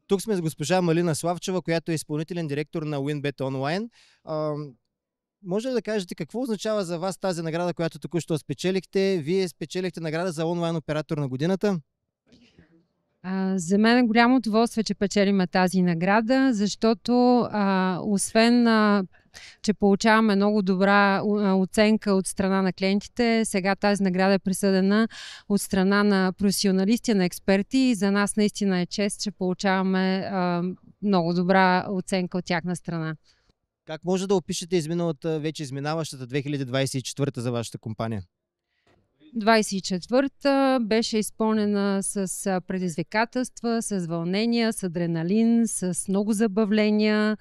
Тук сме с госпожа Малина Славчева, която е изпълнителен директор на WinBet Online. Може ли да кажете какво означава за вас тази награда, която току-що спечелихте? Вие спечелихте награда за онлайн оператор на годината. За мен е голямо удоволствие, че печелим тази награда, защото освен че получаваме много добра оценка от страна на клиентите, сега тази награда е присъдена от страна на професионалисти, на експерти и за нас наистина е чест, че получаваме много добра оценка от тяхна страна. Как може да опишете вече изминаващата 2024 за вашата компания? 24-та беше изпълнена с предизвикателства, с вълнения, с адреналин, с много забавления,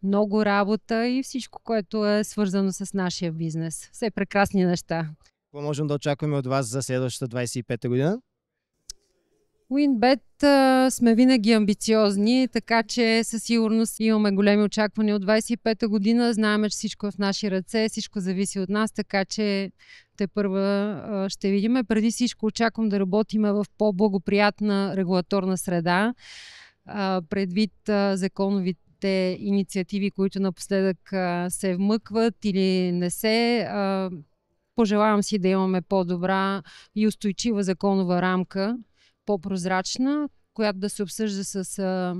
много работа и всичко, което е свързано с нашия бизнес. Все прекрасни неща. Какво можем да очакваме от вас за следващата 25-та година? WinBet сме винаги амбициозни, така че със сигурност имаме големи очаквания от 25-та година. Знаем, че всичко е в наши ръце, всичко зависи от нас, така че тепърва ще видим. Преди всичко очаквам да работим в по-благоприятна регулаторна среда, предвид законовите инициативи, които напоследък се вмъкват или не се. Пожелавам си да имаме по-добра и устойчива законова рамка, по-прозрачна, която да се обсъжда с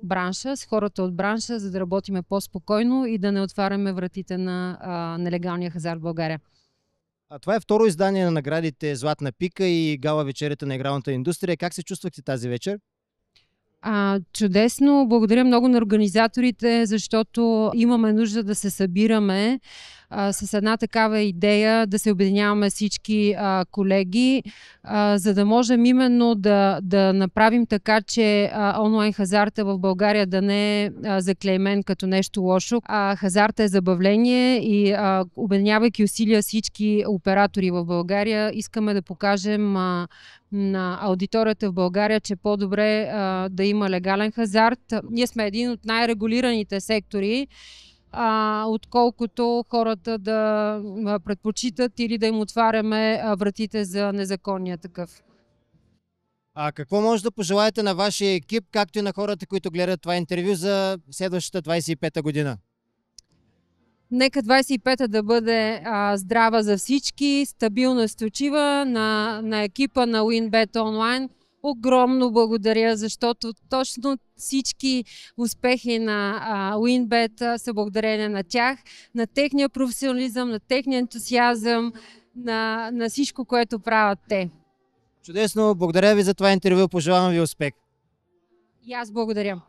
бранша, с хората от бранша, за да работиме по-спокойно и да не отваряме вратите на нелегалния хазарт в България. Това е второ издание на наградите Златна пика и гала вечерята на игралната индустрия. Как се чувствахте тази вечер? Чудесно. Благодаря много на организаторите, защото имаме нужда да се събираме с една такава идея, да се обединяваме всички колеги, за да можем именно да направим така, че онлайн хазарта в България да не е заклеймен като нещо лошо. Хазарта е забавление и обединявайки усилия всички оператори в България, искаме да покажем на аудиторията в България, че по-добре да има легален хазарт. Ние сме един от най-регулираните сектори, отколкото хората да предпочитат или да им отваряме вратите за незаконния такъв. Какво може да пожелаете на вашия екип, както и на хората, които гледат това интервю за следващата 25-та година? Нека 25-та да бъде здрава за всички, стабилна и устойчива. На екипа на WinBet Online огромно благодаря, защото точно всички успехи на WinBet са благодарение на тях, на техния професионализъм, на техния ентусиазъм, на всичко, което правят те. Чудесно, благодаря ви за това интервю, пожелавам ви успех. И аз благодаря.